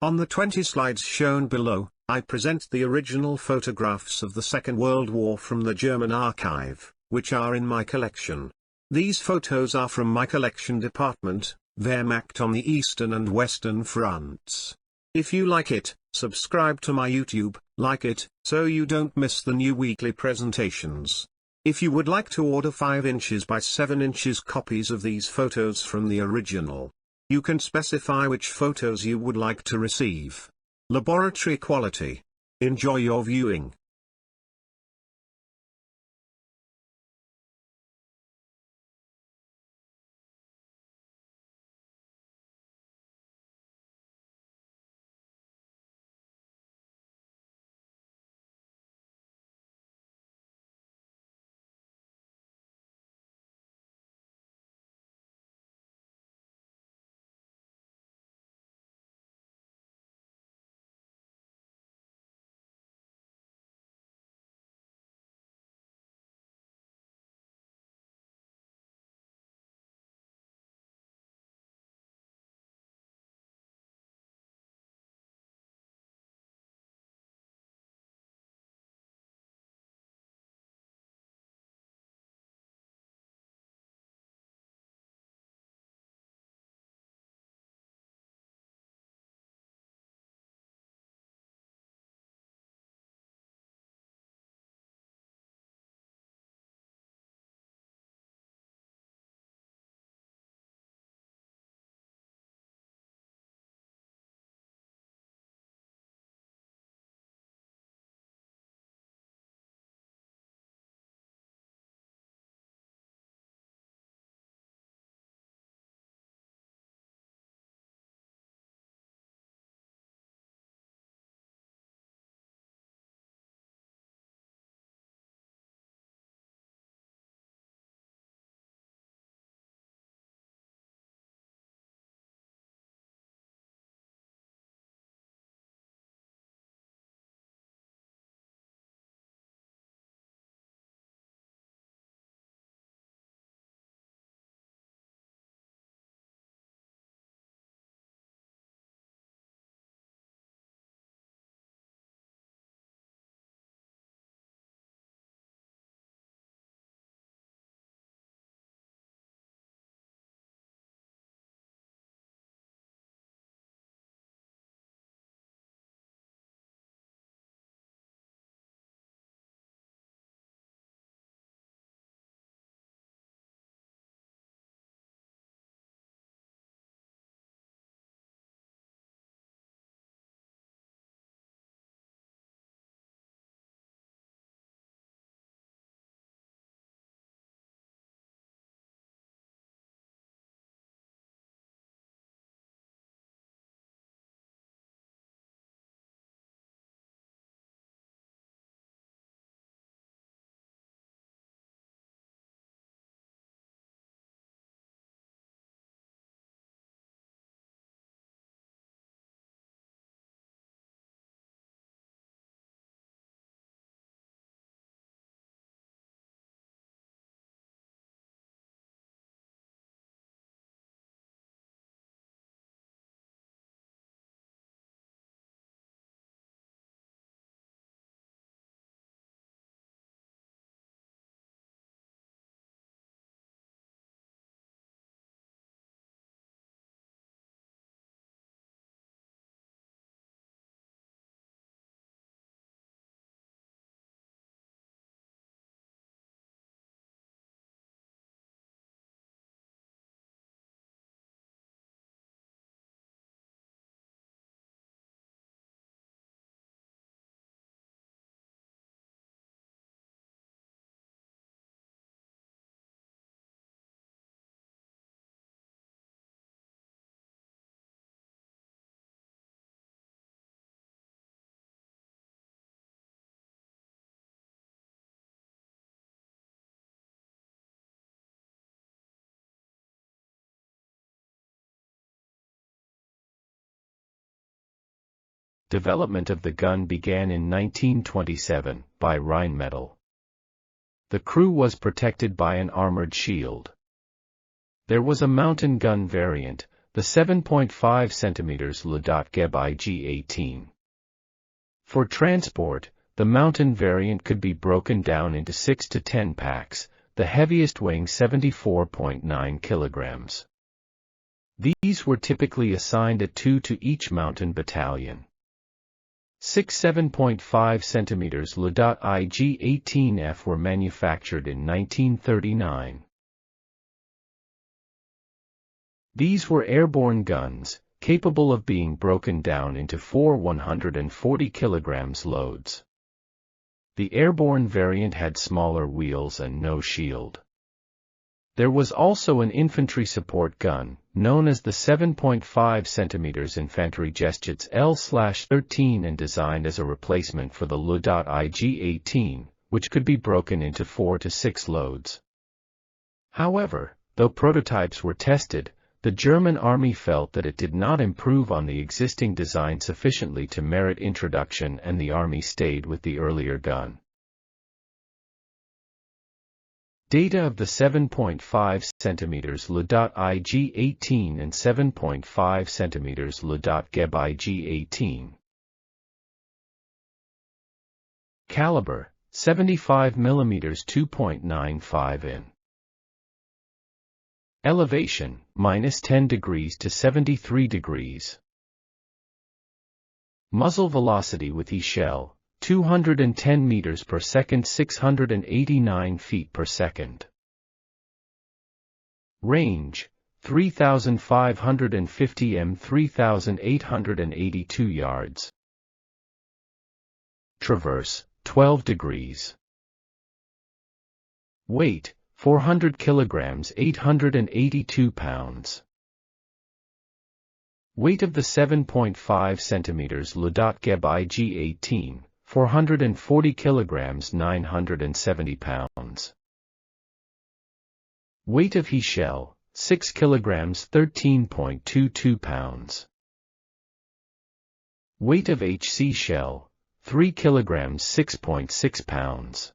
On the 20 slides shown below, I present the original photographs of the Second World War from the German archive, which are in my collection. These photos are from my collection department, Wehrmacht on the Eastern and Western Fronts. If you like it, subscribe to my YouTube, like it, so you don't miss the new weekly presentations. If you would like to order 5 inches by 7 inches copies of these photos from the original, you can specify which photos you would like to receive. Laboratory quality. Enjoy your viewing. Development of the gun began in 1927 by Rheinmetall. The crew was protected by an armored shield. There was a mountain gun variant, the 7.5 cm WWII. For transport, the mountain variant could be broken down into 6 to 10 packs, the heaviest weighing 74.9 kilograms. These were typically assigned at 2 to each mountain battalion. 6 7.5 cm WWII-18F were manufactured in 1939. These were airborne guns, capable of being broken down into 4 140 kg loads. The airborne variant had smaller wheels and no shield. There was also an infantry support gun, known as the 7.5 cm infantry Gestjets L/13 and designed as a replacement for the WWII-18, which could be broken into 4 to 6 loads. However, though prototypes were tested, the German army felt that it did not improve on the existing design sufficiently to merit introduction, and the army stayed with the earlier gun. Data of the 7.5 cm WWII-18 and 7.5 cm WWII-18. Caliber, 75 mm 2.95 in. Elevation, -10 degrees to 73 degrees. Muzzle velocity with each-shell, 210 meters per second, 689 feet per second. Range, 3,550 m 3,882 yards. Traverse, 12 degrees. Weight, 400 kilograms, 882 pounds. Weight of the 7.5 cm WWII-18, 440 kilograms, 970 pounds. Weight of he shell, 6 kilograms, 13.22 pounds. Weight of HC shell, 3 kilograms, 6.6 pounds.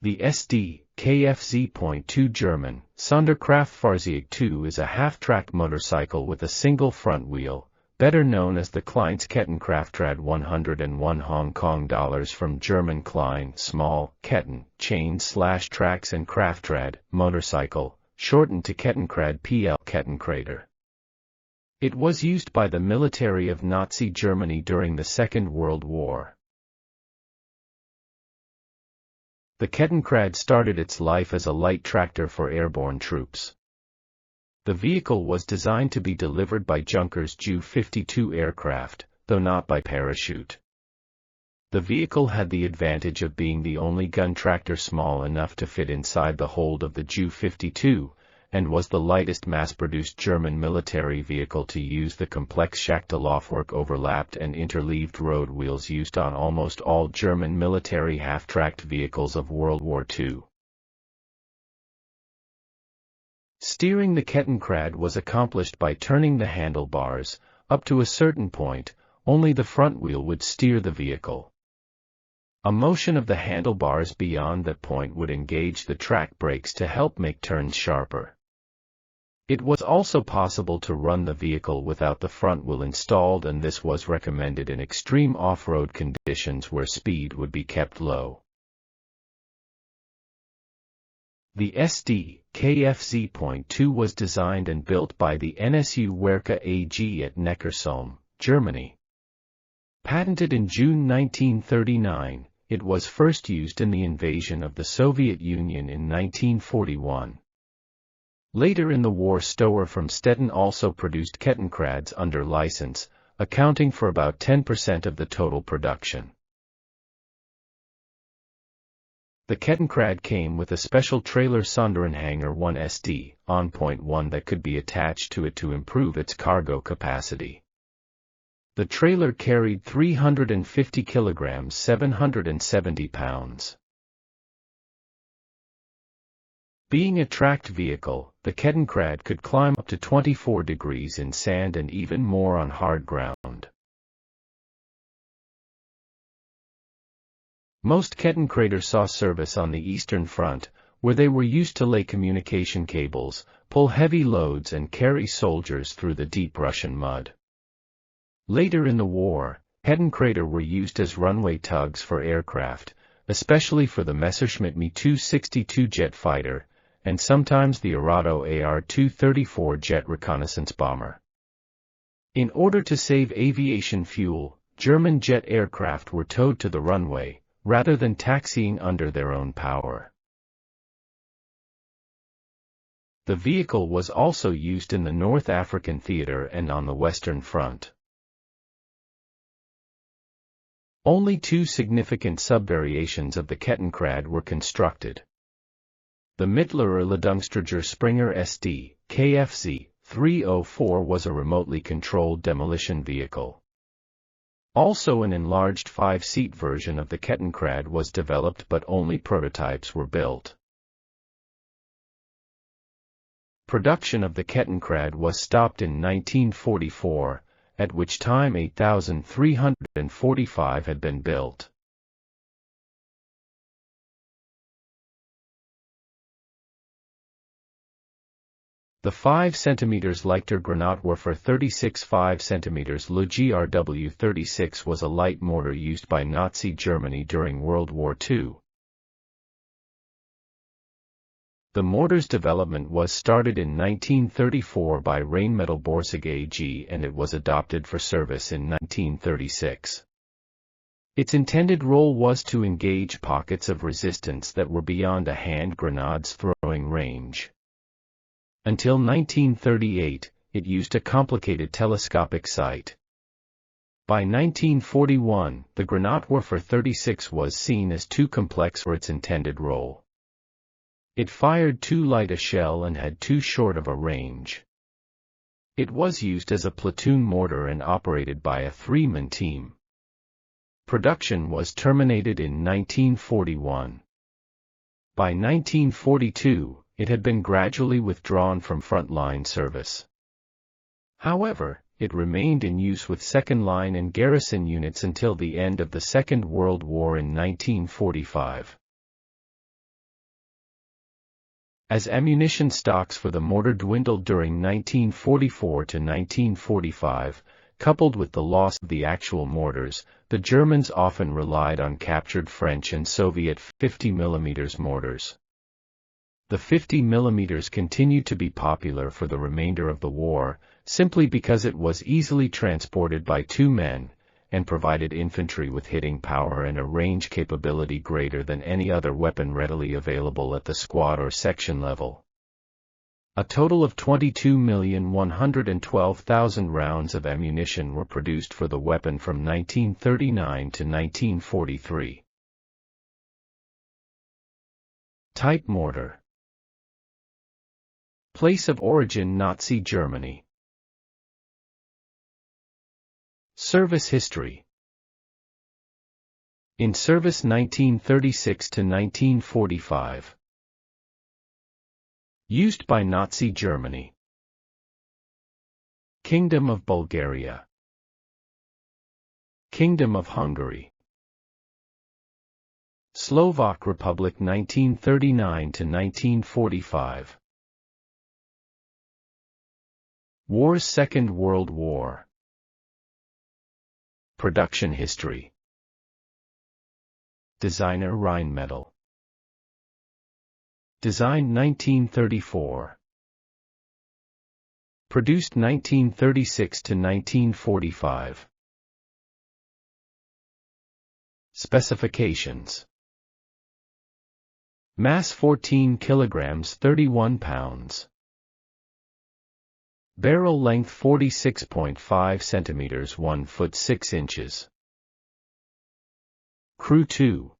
The SD-KFZ.2 German Sonderkraftfahrzeug 2 is a half-track motorcycle with a single front wheel, better known as the Kleinstkettenkraftrad 101 Hong Kong dollars from German Klein, small, Ketten, chain/tracks and Kraftrad, motorcycle, shortened to Kettenkrad PL Kettenkrader. It was used by the military of Nazi Germany during the Second World War. The Kettenkrad started its life as a light tractor for airborne troops. The vehicle was designed to be delivered by Junkers Ju-52 aircraft, though not by parachute. The vehicle had the advantage of being the only gun tractor small enough to fit inside the hold of the Ju-52, and was the lightest mass-produced German military vehicle to use the complex Schachtellaufwerk overlapped and interleaved road wheels used on almost all German military half-tracked vehicles of World War II. Steering the Kettenkrad was accomplished by turning the handlebars. Up to a certain point, only the front wheel would steer the vehicle. A motion of the handlebars beyond that point would engage the track brakes to help make turns sharper. It was also possible to run the vehicle without the front wheel installed, and this was recommended in extreme off-road conditions where speed would be kept low. The SD-KFZ.2 was designed and built by the NSU Werke AG at Neckarsulm, Germany. Patented in June 1939, it was first used in the invasion of the Soviet Union in 1941. Later in the war, Stower from Stettin also produced Kettenkrads under license, accounting for about 10% of the total production. The Kettenkrad came with a special trailer Sonderanhänger 1SD, on point 1 that could be attached to it to improve its cargo capacity. The trailer carried 350 kilograms, 770 pounds. Being a tracked vehicle, the Kettenkrad could climb up to 24 degrees in sand and even more on hard ground. Most Kettenkrader saw service on the Eastern Front, where they were used to lay communication cables, pull heavy loads and carry soldiers through the deep Russian mud. Later in the war, Kettenkrader were used as runway tugs for aircraft, especially for the Messerschmitt Me-262 jet fighter, and sometimes the Arado AR-234 jet reconnaissance bomber. In order to save aviation fuel, German jet aircraft were towed to the runway, rather than taxiing under their own power. The vehicle was also used in the North African theater and on the Western Front. Only two significant subvariations of the Kettenkrad were constructed. The Mittlerer Ladungsträger Springer SD, KFZ 304 was a remotely controlled demolition vehicle. Also an enlarged 5-seat version of the Kettenkrad was developed, but only prototypes were built. Production of the Kettenkrad was stopped in 1944, at which time 8,345 had been built. The 5 cm leichter Granatwerfer 36 5 cm Le GRW-36 was a light mortar used by Nazi Germany during World War II. The mortar's development was started in 1934 by Rheinmetall Borsig AG and it was adopted for service in 1936. Its intended role was to engage pockets of resistance that were beyond a hand grenade's throwing range. Until 1938, it used a complicated telescopic sight. By 1941, the Granatwerfer 36 was seen as too complex for its intended role. It fired too light a shell and had too short of a range. It was used as a platoon mortar and operated by a 3-man team. Production was terminated in 1941. By 1942, it had been gradually withdrawn from front-line service. However, it remained in use with second-line and garrison units until the end of the Second World War in 1945. As ammunition stocks for the mortar dwindled during 1944 to 1945, coupled with the loss of the actual mortars, the Germans often relied on captured French and Soviet 50 mm mortars. The 50 mm continued to be popular for the remainder of the war, simply because it was easily transported by 2 men, and provided infantry with hitting power and a range capability greater than any other weapon readily available at the squad or section level. A total of 22,112,000 rounds of ammunition were produced for the weapon from 1939 to 1943. Type mortar. Place of origin Nazi Germany. Service history. In service 1936 to 1945. Used by Nazi Germany. Kingdom of Bulgaria. Kingdom of Hungary. Slovak Republic 1939 to 1945. Wars. Second World War. Production history. Designer Rheinmetall. Designed 1934. Produced 1936 to 1945. Specifications. Mass 14 kilograms 31 pounds. Barrel length 46.5 centimeters 1 foot 6 inches. Crew 2.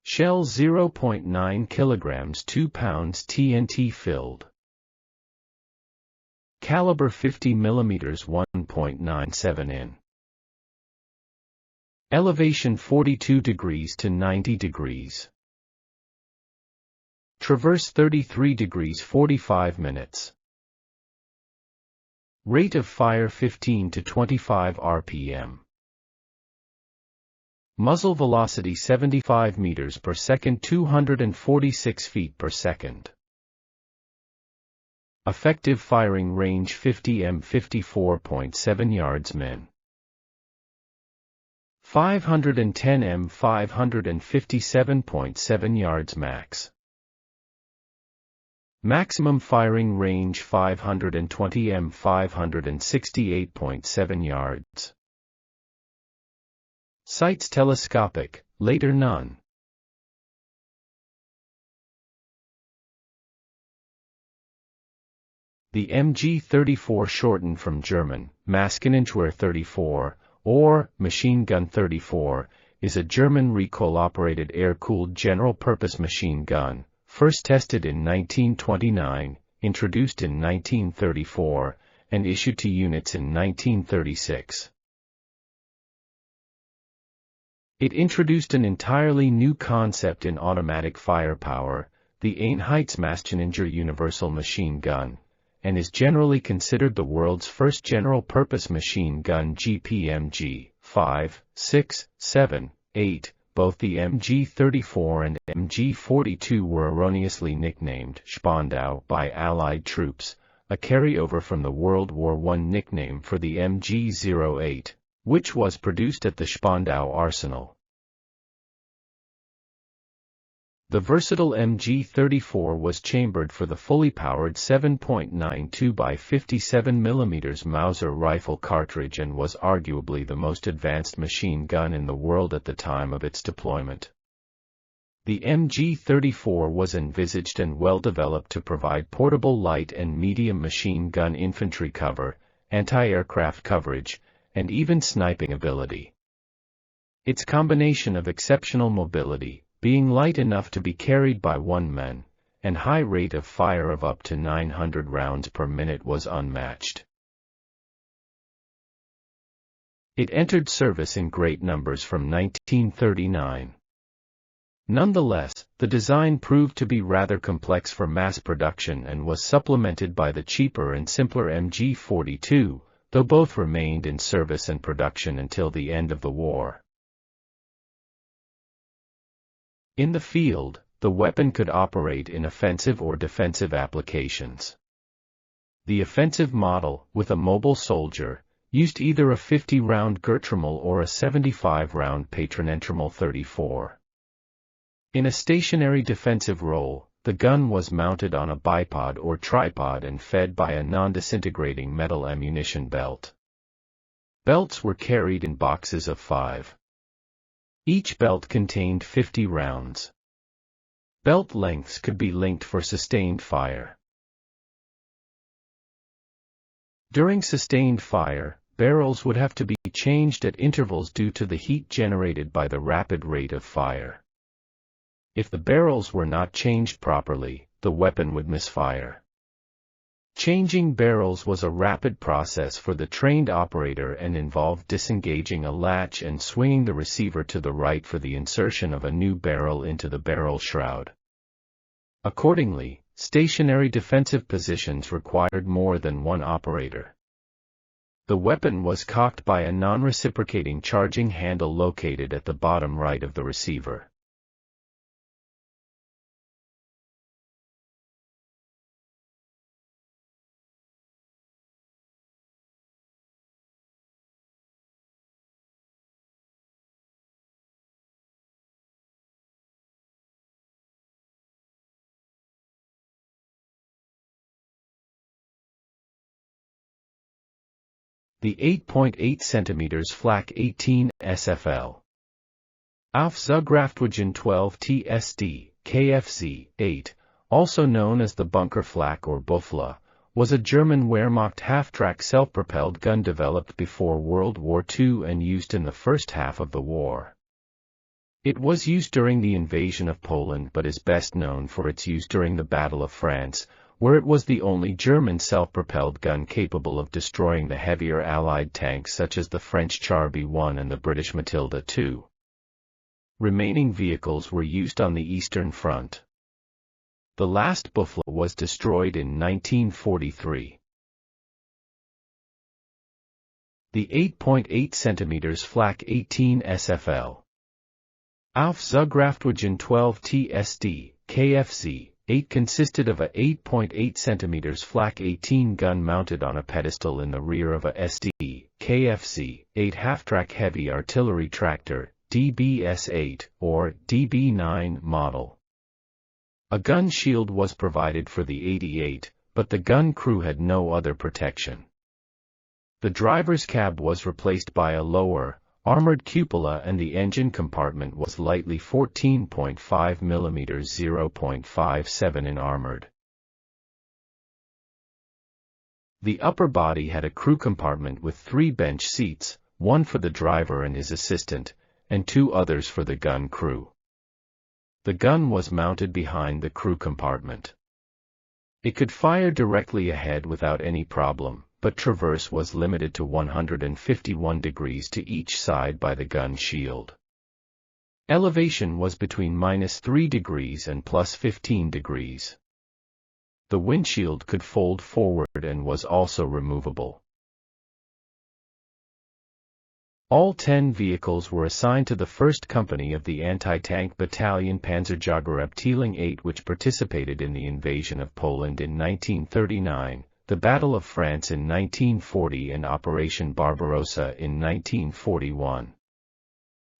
Shell 0.9 kilograms 2 pounds TNT filled. Caliber 50 millimeters 1.97 in. Elevation 42 degrees to 90 degrees. Traverse 33 degrees 45 minutes. Rate of fire 15 to 25 rpm. Muzzle velocity 75 meters per second 246 feet per second. Effective firing range 50 m 54.7 yards min. 510 m 557.7 yards max. Maximum firing range 520 m 568.7 yards. Sights telescopic, later none. The MG-34 shortened from German, Maschinengewehr 34, or Machine Gun 34, is a German recoil-operated air-cooled general-purpose machine gun, first tested in 1929, introduced in 1934, and issued to units in 1936. It introduced an entirely new concept in automatic firepower, the Einheitsmaschinengewehr universal machine gun, and is generally considered the world's first general-purpose machine gun. GPMG 5, 6, 7, 8. Both the MG-34 and MG-42 were erroneously nicknamed Spandau by Allied troops, a carryover from the World War I nickname for the MG-08, which was produced at the Spandau Arsenal. The versatile MG-34 was chambered for the fully powered 7.92 by 57 mm Mauser rifle cartridge and was arguably the most advanced machine gun in the world at the time of its deployment. The MG-34 was envisaged and well developed to provide portable light and medium machine gun infantry cover, anti-aircraft coverage, and even sniping ability. Its combination of exceptional mobility, being light enough to be carried by one man, and high rate of fire of up to 900 rounds per minute was unmatched. It entered service in great numbers from 1939. Nonetheless, the design proved to be rather complex for mass production and was supplemented by the cheaper and simpler MG-42, though both remained in service and production until the end of the war. In the field, the weapon could operate in offensive or defensive applications. The offensive model, with a mobile soldier, used either a 50-round Gertrummel or a 75-round Patronentrammel 34. In a stationary defensive role, the gun was mounted on a bipod or tripod and fed by a non-disintegrating metal ammunition belt. Belts were carried in boxes of 5. Each belt contained 50 rounds. Belt lengths could be linked for sustained fire. During sustained fire, barrels would have to be changed at intervals due to the heat generated by the rapid rate of fire. If the barrels were not changed properly, the weapon would misfire. Changing barrels was a rapid process for the trained operator and involved disengaging a latch and swinging the receiver to the right for the insertion of a new barrel into the barrel shroud. Accordingly, stationary defensive positions required more than one operator. The weapon was cocked by a non-reciprocating charging handle located at the bottom right of the receiver. The 8.8 cm Flak 18 SFL. Aufzugraftwagen 12 TSD, KFZ 8, also known as the Bunker Flak or Buffla, was a German Wehrmacht half-track self-propelled gun developed before World War II and used in the first half of the war. It was used during the invasion of Poland but is best known for its use during the Battle of France, where it was the only German self-propelled gun capable of destroying the heavier Allied tanks such as the French Char B1 and the British Matilda II. Remaining vehicles were used on the Eastern Front. The last Buffalo was destroyed in 1943. The 8.8 cm Flak 18 SFL. Aufzugraftwagen 12 TSD, KFZ 8 consisted of a 8.8 cm Flak 18 gun mounted on a pedestal in the rear of a SD, KFZ 8 half-track heavy artillery tractor, DBS-8, or DB-9 model. A gun shield was provided for the 88, but the gun crew had no other protection. The driver's cab was replaced by a lower, armored cupola and the engine compartment was lightly 14.5 mm 0.57 in armored. The upper body had a crew compartment with 3 bench seats, one for the driver and his assistant, and 2 others for the gun crew. The gun was mounted behind the crew compartment. It could fire directly ahead without any problem, but traverse was limited to 151 degrees to each side by the gun shield. Elevation was between -3 degrees and +15 degrees. The windshield could fold forward and was also removable. All 10 vehicles were assigned to the 1st Company of the Anti-Tank Battalion Panzerjägerabteilung 8 which participated in the invasion of Poland in 1939, the Battle of France in 1940 and Operation Barbarossa in 1941.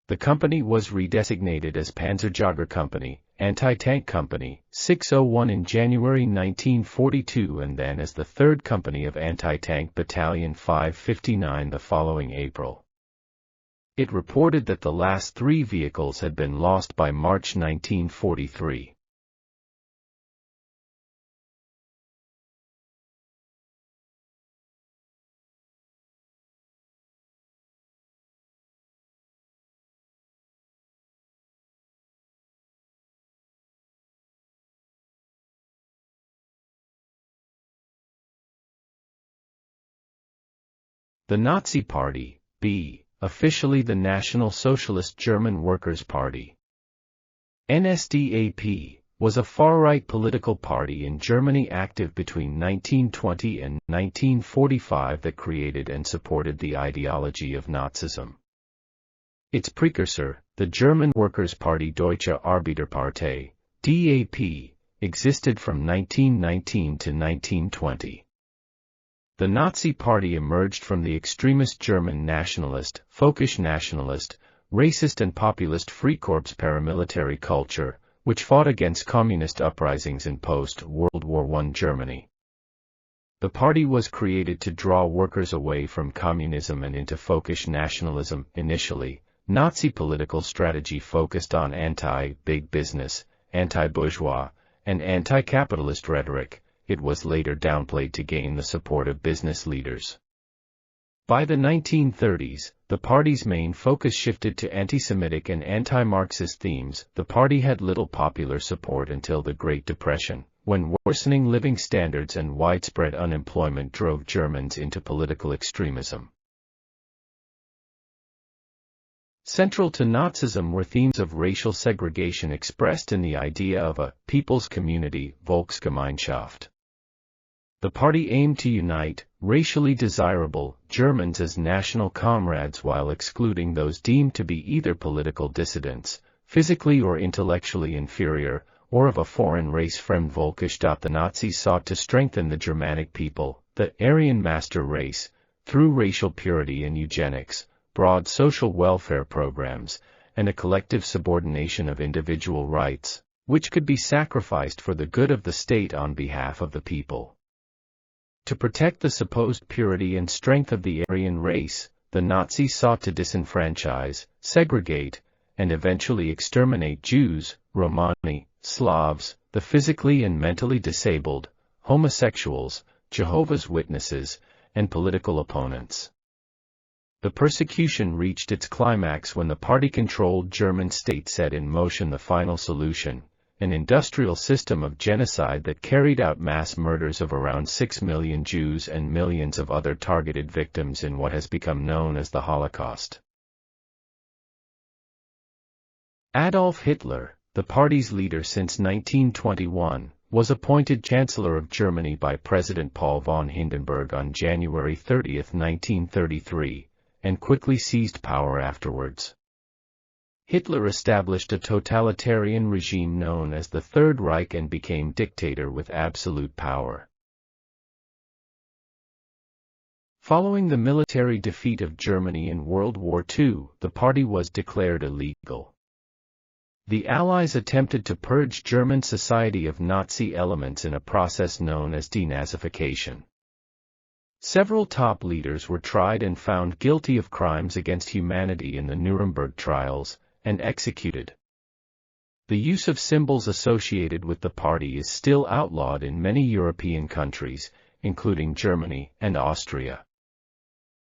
The company was redesignated as Panzerjäger Company, Anti-Tank Company, 601 in January 1942 and then as the 3rd Company of Anti-Tank Battalion 559 the following April. It reported that the last 3 vehicles had been lost by March 1943. The Nazi Party, B. Officially the National Socialist German Workers' Party. NSDAP, was a far-right political party in Germany active between 1920 and 1945 that created and supported the ideology of Nazism. Its precursor, the German Workers' Party Deutsche Arbeiterpartei, DAP, existed from 1919 to 1920. The Nazi Party emerged from the extremist German nationalist, folkish nationalist, racist and populist Freikorps paramilitary culture, which fought against communist uprisings in post-World War I Germany. The party was created to draw workers away from communism and into folkish nationalism. Initially, Nazi political strategy focused on anti-big business, anti-bourgeois, and anti-capitalist rhetoric. It was later downplayed to gain the support of business leaders. By the 1930s, the party's main focus shifted to anti-Semitic and anti-Marxist themes. The party had little popular support until the Great Depression, when worsening living standards and widespread unemployment drove Germans into political extremism. Central to Nazism were themes of racial segregation expressed in the idea of a people's community, Volksgemeinschaft. The party aimed to unite racially desirable Germans as national comrades while excluding those deemed to be either political dissidents, physically or intellectually inferior, or of a foreign race. Fremdvölkisch. The Nazis sought to strengthen the Germanic people, the Aryan master race, through racial purity and eugenics, broad social welfare programs, and a collective subordination of individual rights, which could be sacrificed for the good of the state on behalf of the people. To protect the supposed purity and strength of the Aryan race, the Nazis sought to disenfranchise, segregate, and eventually exterminate Jews, Romani, Slavs, the physically and mentally disabled, homosexuals, Jehovah's Witnesses, and political opponents. The persecution reached its climax when the party-controlled German state set in motion the final solution, an industrial system of genocide that carried out mass murders of around 6 million Jews and millions of other targeted victims in what has become known as the Holocaust. Adolf Hitler, the party's leader since 1921, was appointed Chancellor of Germany by President Paul von Hindenburg on January 30, 1933, and quickly seized power afterwards. Hitler established a totalitarian regime known as the Third Reich and became dictator with absolute power. Following the military defeat of Germany in World War II, the party was declared illegal. The Allies attempted to purge German society of Nazi elements in a process known as denazification. Several top leaders were tried and found guilty of crimes against humanity in the Nuremberg trials, and executed. The use of symbols associated with the party is still outlawed in many European countries, including Germany and Austria.